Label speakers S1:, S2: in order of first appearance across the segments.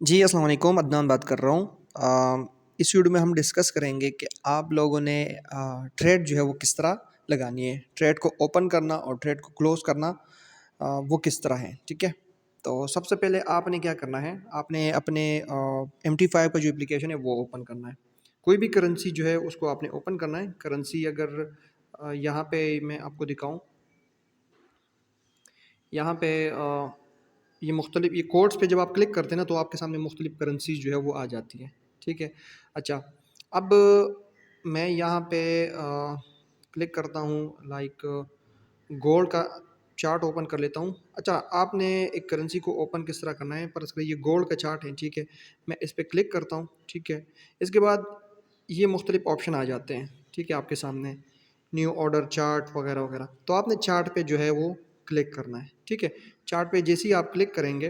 S1: जी, अस्सलाम वालेकुम, अदनान बात कर रहा हूँ। इस वीडियो में हम डिस्कस करेंगे कि आप लोगों ने ट्रेड जो है वो किस तरह लगानी है। ट्रेड को ओपन करना और ट्रेड को क्लोज़ करना वो किस तरह है, ठीक है? तो सबसे पहले आपने क्या करना है, आपने अपने MT5 का जो एप्लीकेशन है वो ओपन करना है। कोई भी करेंसी जो है उसको आपने ओपन करना है। करेंसी अगर यहाँ पे मैं आपको दिखाऊँ, यहाँ पे ये मुख्तलिफ ये कोड्स पे जब आप क्लिक करते हैं ना तो आपके सामने मुख्तलिफ करेंसीज जो है वो आ जाती है, ठीक है। अच्छा, अब मैं यहाँ पे क्लिक करता हूँ, लाइक गोल्ड का चार्ट ओपन कर लेता हूँ। अच्छा, आपने एक करेंसी को ओपन किस तरह करना है, पर इसका ये गोल्ड का चार्ट है, ठीक है। मैं इस पर क्लिक करता हूँ, ठीक है। इसके बाद ये मुख्तलिफ ऑप्शन आ जाते हैं, ठीक है, आपके सामने न्यू ऑर्डर चार्ट वगैरह वगैरह। तो आपने चार्ट पे जो है वो क्लिक करना है, ठीक है। चार्ट पे जैसे ही आप क्लिक करेंगे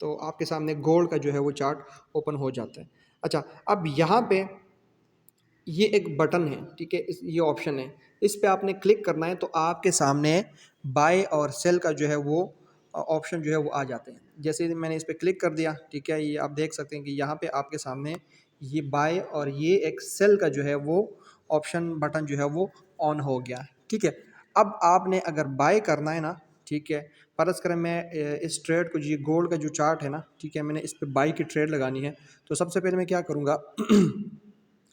S1: तो आपके सामने गोल्ड का जो है वो चार्ट ओपन हो जाता है। अच्छा, अब यहाँ पे ये एक बटन है, ठीक है, ये ऑप्शन है, इस पे आपने क्लिक करना है तो आपके सामने बाय और सेल का जो है वो ऑप्शन जो है वो आ जाते हैं। जैसे ही मैंने इस पे क्लिक कर दिया, ठीक है, ये आप देख सकते हैं कि यहाँ पे आपके सामने ये बाय और ये एक सेल का जो है वो ऑप्शन बटन जो है वो ऑन हो गया है, ठीक है। अब आपने अगर बाय करना है ना, ठीक है, फर्ज करें मैं इस ट्रेड को, ये गोल्ड का जो चार्ट है ना, ठीक है, मैंने इस पे बाय की ट्रेड लगानी है, तो सबसे पहले मैं क्या करूँगा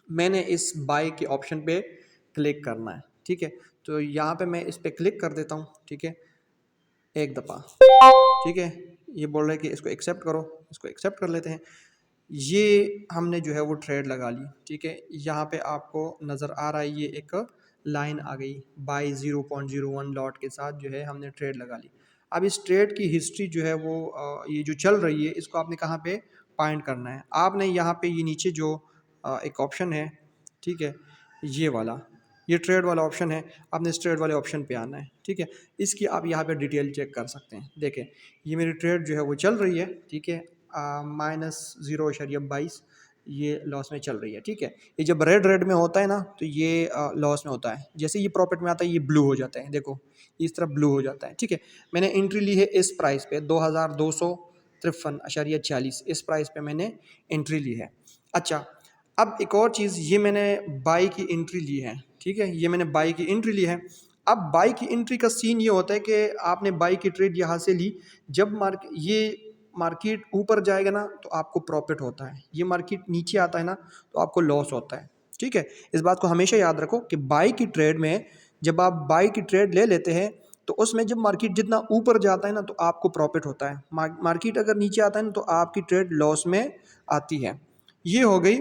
S1: मैंने इस बाय के ऑप्शन पे क्लिक करना है, ठीक है। तो यहाँ पे मैं इस पे क्लिक कर देता हूँ, ठीक है, एक दफ़ा, ठीक है। ये बोल रहा है कि इसको एक्सेप्ट करो, इसको एक्सेप्ट कर लेते हैं। ये हमने जो है वो ट्रेड लगा ली, ठीक है। यहाँ पे आपको नज़र आ रहा है ये एक लाइन आ गई, बाय 0.01 लॉट के साथ जो है हमने ट्रेड लगा ली। अब इस ट्रेड की हिस्ट्री जो है वो ये जो चल रही है इसको आपने कहाँ पे फाइंड करना है। आपने यहाँ पे ये नीचे जो एक ऑप्शन है, ठीक है, ये वाला, ये ट्रेड वाला ऑप्शन है, आपने इस ट्रेड वाले ऑप्शन पे आना है, ठीक है। इसकी आप यहाँ पे डिटेल चेक कर सकते हैं। देखें, ये मेरी ट्रेड जो है वो चल रही है, ठीक है, -0.22 ये लॉस में चल रही है, ठीक है। ये जब रेड रेड में होता है ना तो ये लॉस में होता है, जैसे ये प्रॉफिट में आता है ये ब्लू हो जाता है, देखो इस तरह ब्लू हो जाता है, ठीक है। मैंने एंट्री ली है इस प्राइस पे 2253.46, इस प्राइस पे मैंने एंट्री ली है। अच्छा, अब एक और चीज़, ये मैंने बाई की एंट्री ली है, ठीक है, ये मैंने बाई की एंट्री ली है। अब बाई की एंट्री का सीन ये होता है कि आपने बाई की ट्रेड यहाँ से ली, जब मार्केट ऊपर जाएगा ना तो आपको प्रॉफिट होता है, ये मार्केट नीचे आता है ना तो आपको लॉस होता है, ठीक है। इस बात को हमेशा याद रखो कि बाई की ट्रेड में जब आप बाई की ट्रेड ले लेते हैं तो उसमें जब मार्केट जितना ऊपर जाता है ना तो आपको प्रॉफिट होता है, मार्केट अगर नीचे आता है ना तो आपकी ट्रेड लॉस में आती है। ये हो गई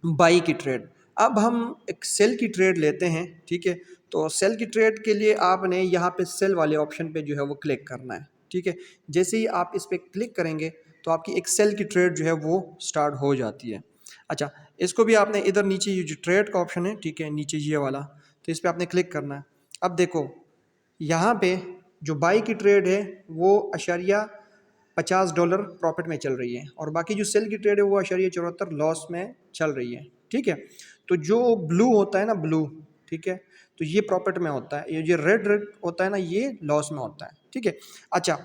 S1: बाई की ट्रेड। अब हम एक सेल की ट्रेड लेते हैं, ठीक है। तो सेल की ट्रेड के लिए आपने यहाँ पे सेल वाले ऑप्शन पे जो है वो क्लिक करना है, ठीक है। जैसे ही आप इस पे क्लिक करेंगे तो आपकी एक सेल की ट्रेड जो है वो स्टार्ट हो जाती है। अच्छा, इसको भी आपने इधर नीचे ये जो ट्रेड का ऑप्शन है, ठीक है, नीचे ये वाला, तो इस पर आपने क्लिक करना है। अब देखो, यहाँ पे जो बाई की ट्रेड है वो अशरिया $50 प्रॉफिट में चल रही है और बाकी जो सेल की ट्रेड है वो अशरिया 74 लॉस में चल रही है, ठीक है। तो जो ब्लू होता है ना, ब्लू, ठीक है, तो ये प्रॉफिट में होता है, ये जो रेड रेड होता है ना ये लॉस में होता है, ठीक है। अच्छा,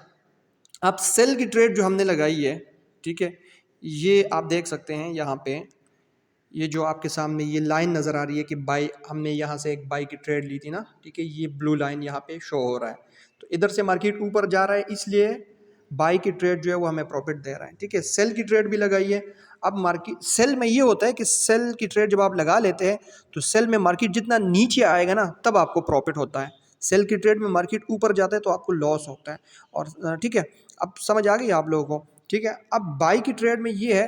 S1: अब सेल की ट्रेड जो हमने लगाई है, ठीक है, ये आप देख सकते हैं यहाँ पे, ये जो आपके सामने ये लाइन नज़र आ रही है कि बाई, हमने यहाँ से एक बाई की ट्रेड ली थी ना, ठीक है, ये ब्लू लाइन यहाँ पे शो हो रहा है। तो इधर से मार्केट ऊपर जा रहा है इसलिए बाई की ट्रेड जो है वो हमें प्रॉफिट दे रहा है, ठीक है। सेल की ट्रेड भी लगाई है। अब मार्केट सेल में ये होता है कि सेल की ट्रेड जब आप लगा लेते हैं तो सेल में मार्केट जितना नीचे आएगा ना तब आपको प्रॉफिट होता है। सेल की ट्रेड में मार्केट ऊपर जाता है तो आपको लॉस होता है। और ठीक है, अब समझ आ गई आप लोगों को, ठीक है। अब बाई की ट्रेड में ये है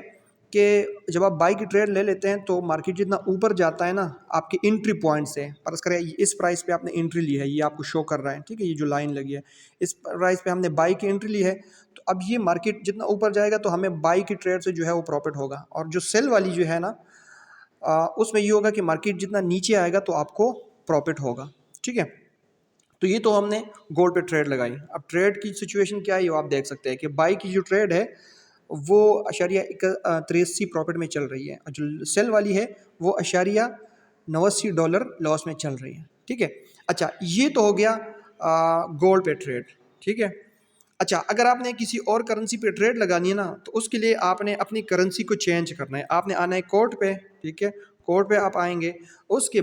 S1: कि जब आप बाई की ट्रेड ले लेते हैं तो मार्केट जितना ऊपर जाता है ना आपके एंट्री पॉइंट से, फर्ज करें इस प्राइस पे आपने एंट्री ली है, ये आपको शो कर रहा है, ठीक है, ये जो लाइन लगी है इस प्राइस पे हमने बाई की एंट्री ली है। तो अब ये मार्केट जितना ऊपर जाएगा तो हमें बाई की ट्रेड से जो है वो प्रॉफिट होगा, और जो सेल वाली जो है ना उसमें ये होगा कि मार्केट जितना नीचे आएगा तो आपको प्रॉफिट होगा, ठीक है। तो ये तो हमने गोल्ड पे ट्रेड लगाई। अब ट्रेड की सिचुएशन क्या है वो आप देख सकते हैं कि बाई की जो ट्रेड है वो अशारिया 83 प्रॉफिट में चल रही है, और जो सेल वाली है वो अशारिया $89 लॉस में चल रही है, ठीक है। अच्छा, ये तो हो गया गोल्ड पे ट्रेड, ठीक है। अच्छा, अगर आपने किसी और करेंसी पे ट्रेड लगानी है ना, तो उसके लिए आपने अपनी करेंसी को चेंज करना है। आपने आना है कोर्ट पे, ठीक है? कोर्ट पे आप आएँगे, उसके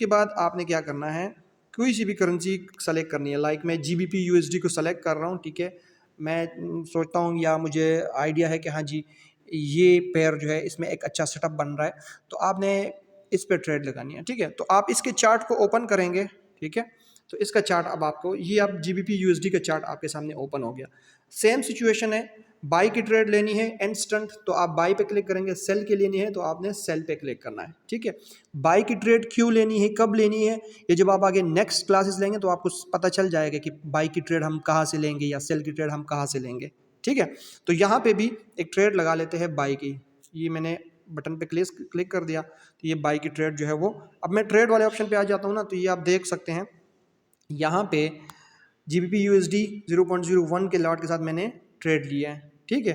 S1: बाद आपने क्या करना है, कोई सी भी करेंसी सेलेक्ट करनी है। लाइक मैं जीबीपी यूएसडी को सेलेक्ट कर रहा हूँ, ठीक है? मैं सोचता हूँ या मुझे आइडिया है कि हाँ जी, ये पेयर जो है इसमें एक अच्छा सेटअप बन रहा है, तो आपने इस पे ट्रेड लगानी है, ठीक है? तो आप इसके चार्ट को ओपन करेंगे, ठीक है? तो इसका चार्ट अब आपको ये आप जीबीपी यूएसडी का चार्ट आपके सामने ओपन हो गया। सेम सिचुएशन है, बाई की ट्रेड लेनी है इंस्टेंट, तो आप बाई पे क्लिक करेंगे। सेल की लेनी है तो आपने सेल पे क्लिक करना है, ठीक है? बाई की ट्रेड क्यों लेनी है, कब लेनी है, ये जब आप आगे नेक्स्ट क्लासेस लेंगे तो आपको पता चल जाएगा कि बाई की ट्रेड हम कहाँ से लेंगे या सेल की ट्रेड हम कहाँ से लेंगे, ठीक है? तो यहाँ पे भी एक ट्रेड लगा लेते हैं बाई की। ये मैंने बटन पे क्लिक कर दिया, तो ये बाई की ट्रेड जो है वो, अब मैं ट्रेड वाले ऑप्शन पे आ जाता हूँ ना, तो ये आप देख सकते हैं यहाँ पे जीबीपी यूएसडी 0.01 के लॉट के साथ मैंने ट्रेड लिया है, ठीक है?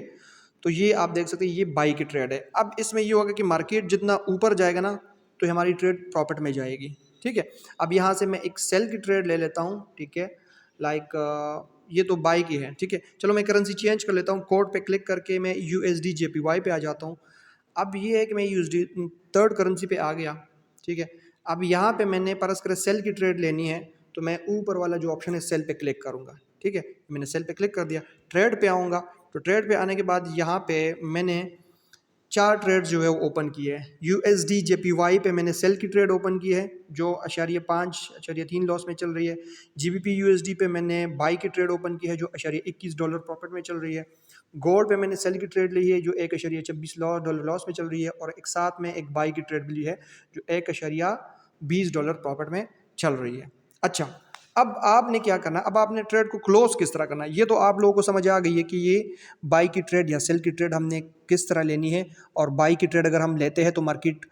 S1: तो ये आप देख सकते हैं ये बाई की ट्रेड है। अब इसमें ये होगा कि मार्केट जितना ऊपर जाएगा ना, तो हमारी ट्रेड प्रॉफिट में जाएगी, ठीक है? अब यहाँ से मैं एक सेल की ट्रेड ले लेता हूँ, ठीक है? लाइक ये तो बाई की है, ठीक है? चलो मैं करेंसी चेंज कर लेता हूँ। कोड पे क्लिक करके मैं यूएसडी जेपीवाई पे आ जाता हूँ। अब ये है कि मैं यूएसडी थर्ड करेंसी पे आ गया, ठीक है? अब यहाँ पे मैंने परस कर सेल की ट्रेड लेनी है, तो मैं ऊपर वाला जो ऑप्शन है सेल पे क्लिक करूँगा, ठीक है? मैंने सेल पे क्लिक कर दिया, ट्रेड पे आऊँगा, तो ट्रेड पे आने के बाद यहाँ पे मैंने 4 ट्रेड जो है वो ओपन किए हैं। यूएसडी जेपीवाई पे मैंने सेल की ट्रेड ओपन की है जो 0.5-3 लॉस में चल रही है। जीबीपी यूएसडी पे मैंने बाई की ट्रेड ओपन की है जो $21 प्रॉफिट में चल रही है। गोल्ड पे मैंने सेल की ट्रेड ली है जो $1.26 लॉस में चल रही है, और एक साथ में एक बाई की ट्रेड भी ली है जो $1.20 प्रॉफिट में चल रही है। अच्छा, अब आपने क्या करना है, अब आपने ट्रेड को क्लोज किस तरह करना है, ये तो आप लोगों को समझ आ गई है कि ये बाई की ट्रेड या सेल की ट्रेड हमने किस तरह लेनी है, और बाई की ट्रेड अगर हम लेते हैं तो मार्केट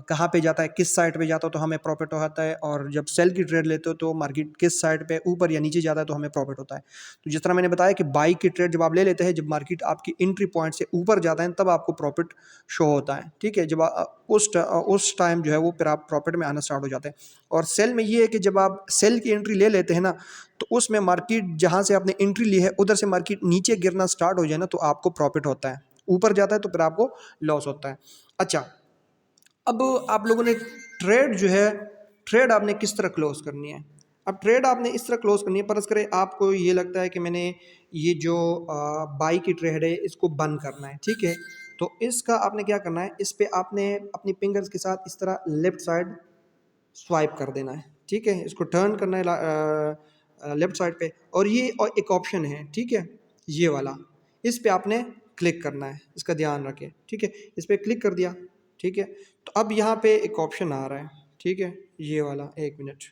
S1: कहाँ पे जाता है, किस साइड पे जाता है तो हमें प्रॉफिट होता है, और जब सेल की ट्रेड लेते हो तो मार्केट किस साइड पे ऊपर या नीचे जाता है तो हमें प्रॉफिट होता है। तो जिस तरह मैंने बताया कि बाई की ट्रेड जब आप ले लेते हैं, जब मार्केट आपकी एंट्री पॉइंट से ऊपर जाता है तब आपको प्रॉफिट शो होता है, ठीक है? जब उस टाइम जो है वो फिर आप प्रॉफिट में आना स्टार्ट हो जाते हैं। और सेल में ये है कि जब आप सेल की एंट्री ले लेते हैं ना, तो उसमें मार्केट जहाँ से आपने एंट्री ली है उधर से मार्केट नीचे गिरना स्टार्ट हो जाए ना, तो आपको प्रॉफिट होता है। ऊपर जाता है तो फिर आपको लॉस होता है। अच्छा, अब आप लोगों ने ट्रेड जो है, ट्रेड आपने किस तरह क्लोज करनी है? अब ट्रेड आपने इस तरह क्लोज करनी है, फर्ज करें आपको ये लगता है कि मैंने ये जो बाई की ट्रेड है इसको बंद करना है, ठीक है? तो इसका आपने क्या करना है, इस पे आपने अपनी फिंगर्स के साथ इस तरह लेफ्ट साइड स्वाइप कर देना है, ठीक है? इसको टर्न करना है लेफ्ट साइड पे, और ये और एक ऑप्शन है, ठीक है? ये वाला, इस पे आपने क्लिक करना है, इसका ध्यान रखें, ठीक है? इस पे क्लिक कर दिया, ठीक है? तो अब यहाँ पे एक ऑप्शन आ रहा है, ठीक है? ये वाला, एक मिनट,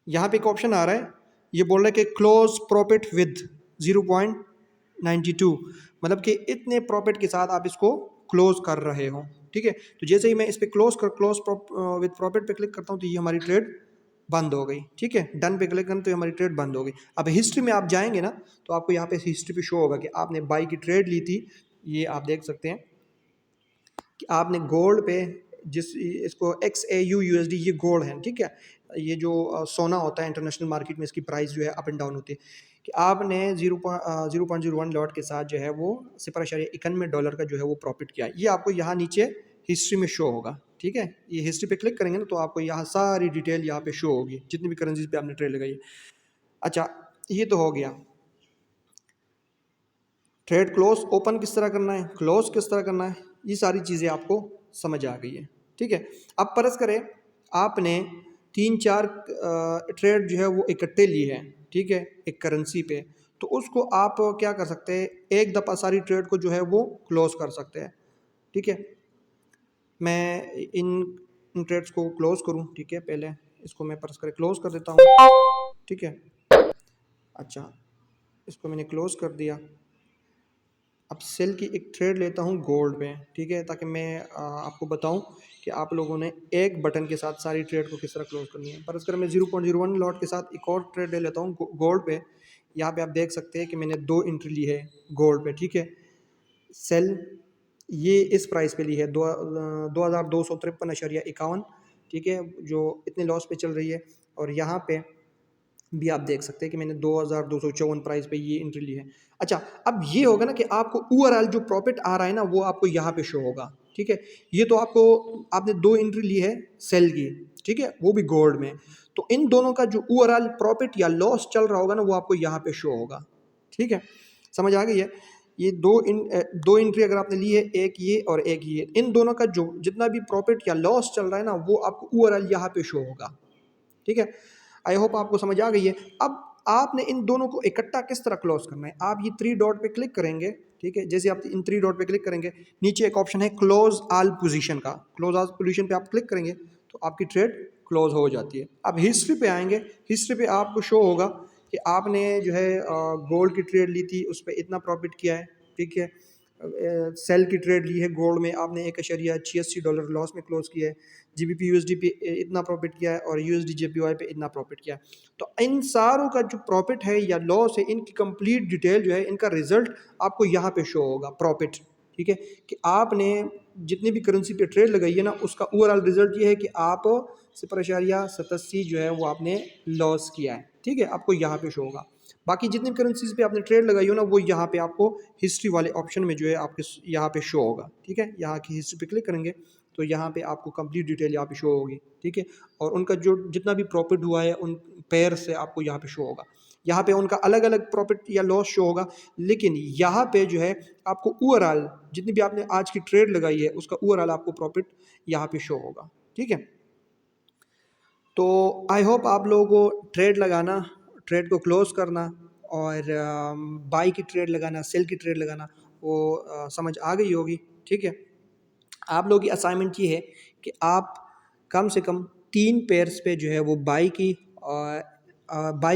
S1: यहाँ पे एक ऑप्शन आ रहा है, ये बोल रहा है कि क्लोज प्रॉफिट विद 0.92, मतलब कि इतने प्रॉफिट के साथ आप इसको क्लोज कर रहे हो, ठीक है? तो जैसे ही मैं इस पे क्लोज विद प्रॉफिट पे क्लिक करता हूँ तो ये हमारी ट्रेड बंद हो गई, ठीक है? डन पे क्लिक करें तो ये हमारी ट्रेड बंद हो गई। अब हिस्ट्री में आप जाएंगे ना, तो आपको यहाँ पे हिस्ट्री पे शो होगा कि आपने बाई की ट्रेड ली थी, ये आप देख सकते हैं कि आपने गोल्ड पे, जिस इसको XAU USD, ये गोल्ड है, ठीक है? ये जो सोना होता है इंटरनेशनल मार्केट में, इसकी प्राइस जो है अप एंड डाउन होती है, कि आपने 0.01 लॉट के साथ जो है वो $0.91 का जो है वो प्रॉफिट किया है। ये आपको यहाँ नीचे हिस्ट्री में शो होगा, ठीक है? ये हिस्ट्री पे क्लिक करेंगे ना तो आपको यहाँ सारी डिटेल यहाँ पे शो होगी, जितनी भी करेंसीज पे आपने ट्रेड लगाई है। अच्छा, ये तो हो गया। ट्रेड क्लोज ओपन किस तरह करना है, क्लोज किस तरह करना है, ये सारी चीज़ें आपको समझ आ गई है, ठीक है? अब परस करें आपने 3-4 ट्रेड जो है वो इकट्ठे लिए हैं, ठीक है, एक करेंसी पे, तो उसको आप क्या कर सकते हैं, एक दफ़ा सारी ट्रेड को जो है वो क्लोज कर सकते हैं, ठीक है? मैं इन ट्रेड्स को क्लोज करूँ, ठीक है? पहले इसको मैं परस करें क्लोज कर देता हूँ, ठीक है? अच्छा, इसको मैंने क्लोज कर दिया। अब सेल की एक ट्रेड लेता हूँ गोल्ड पे, ठीक है? ताकि मैं आपको बताऊँ कि आप लोगों ने एक बटन के साथ सारी ट्रेड को किस तरह क्लोज करनी है। पर अगर मैं 0.01 लॉट के साथ एक और ट्रेड ले लेता हूँ गोल्ड पे, यहाँ पे आप देख सकते हैं कि मैंने 2 एंट्री ली है गोल्ड पे, ठीक है? सेल ये इस प्राइस पे ली है 2253.51, ठीक है? जो इतने लॉस पे चल रही है, और यहाँ पे भी आप देख सकते हैं कि मैंने 2254 प्राइस पे ये एंट्री ली है। अच्छा, अब ये होगा ना कि आपको ओवरऑल जो प्रॉफिट आ रहा है ना वो आपको यहाँ पे शो होगा, ठीक है। ये तो आपको, आपने 2 एंट्री ली है सेल की, ठीक है, वो भी गोल्ड में। तो इन दोनों का जो ओवरऑल प्रॉफिट या लॉस चल रहा होगा ना वो आपको यहाँ पे शो होगा, ठीक है। समझ आ गई है? ये दो एंट्री अगर आपने ली है, एक ये और एक ये, इन दोनों का जो जितना भी प्रॉफिट या लॉस चल रहा है ना वो आपको ओवरऑल यहाँ पे शो होगा, ठीक है। आई होप आपको समझ आ गई है। अब आपने इन दोनों को इकट्ठा किस तरह क्लोज करना है, आप ये 3 डॉट पे क्लिक करेंगे, ठीक है। जैसे आप इन 3 डॉट पे क्लिक करेंगे, नीचे एक ऑप्शन है क्लोज ऑल पोजीशन का, क्लोज ऑल पोजीशन पे आप क्लिक करेंगे तो आपकी ट्रेड क्लोज हो जाती है। अब हिस्ट्री पे आएंगे, हिस्ट्री पे आपको शो होगा कि आपने जो है गोल्ड की ट्रेड ली थी, उस पर इतना प्रॉफिट किया है, ठीक है। सेल की ट्रेड ली है गोल्ड में, आपने $1.86 लॉस में क्लोज किया है। GBP USD पे इतना प्रॉफिट किया है और USD JPY पे इतना प्रॉफिट किया है। तो इन सारों का जो प्रॉफिट है या लॉस है, इनकी कंप्लीट डिटेल जो है, इनका रिजल्ट आपको यहाँ पे शो होगा, प्रॉफिट, ठीक है। कि आपने जितनी भी करेंसी पे ट्रेड लगाई है ना उसका ओवरऑल रिजल्ट ये है कि आप 0.87 जो है वो आपने लॉस किया है, ठीक है, आपको यहाँ पे शो होगा। बाकी जितनी करेंसीज पे आपने ट्रेड लगाई हो ना वो यहाँ पे आपको हिस्ट्री वाले ऑप्शन में जो है आपके यहाँ पे शो होगा, ठीक है। यहाँ की हिस्ट्री पे क्लिक करेंगे तो यहाँ पे आपको कंप्लीट डिटेल यहाँ पे शो होगी, ठीक है। और उनका जो जितना भी प्रॉफिट हुआ है उन पेयर से आपको यहाँ पे शो होगा। यहाँ पे उनका अलग अलग प्रॉफिट या लॉस शो होगा, लेकिन यहाँ पे जो है आपको ओवरऑल जितनी भी आपने आज की ट्रेड लगाई है उसका ओवरऑल आपको प्रॉफिट यहाँ पे शो होगा, ठीक है। तो आई होप आप लोगों को ट्रेड लगाना, ट्रेड को क्लोज करना और बाई की ट्रेड लगाना, सेल की ट्रेड लगाना वो समझ आ गई होगी, ठीक है। आप लोगों की असाइनमेंट ये है कि आप कम से कम 3 पेयर्स पे जो है वो बाई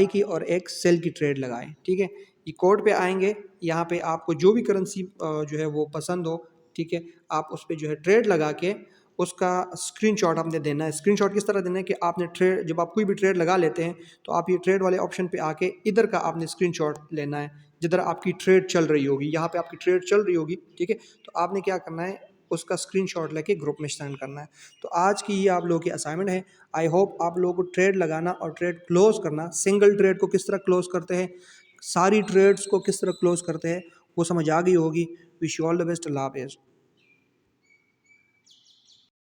S1: की और एक सेल की ट्रेड लगाएं, ठीक है। ये कोड पे आएंगे, यहाँ पे आपको जो भी करेंसी जो है वो पसंद हो, ठीक है, आप उस पर जो है ट्रेड लगा के उसका स्क्रीनशॉट आपने देना है। स्क्रीनशॉट किस तरह देना है कि आपने ट्रेड, जब आप कोई भी ट्रेड लगा लेते हैं तो आप ये ट्रेड वाले ऑप्शन पे आके इधर का आपने स्क्रीनशॉट लेना है, जिधर आपकी ट्रेड चल रही होगी, यहाँ पे आपकी ट्रेड चल रही होगी, ठीक है। तो आपने क्या करना है, उसका स्क्रीनशॉट लेके ग्रुप में सेंड करना है। तो आज की ये आप लोगों की असाइनमेंट है। आई होप आप लोगों को ट्रेड लगाना और ट्रेड क्लोज करना, सिंगल ट्रेड को किस तरह क्लोज करते हैं, सारी ट्रेड्स को किस तरह क्लोज करते हैं वो समझ आ गई होगी। Wish you all the best. अल्लाह हाफिज़।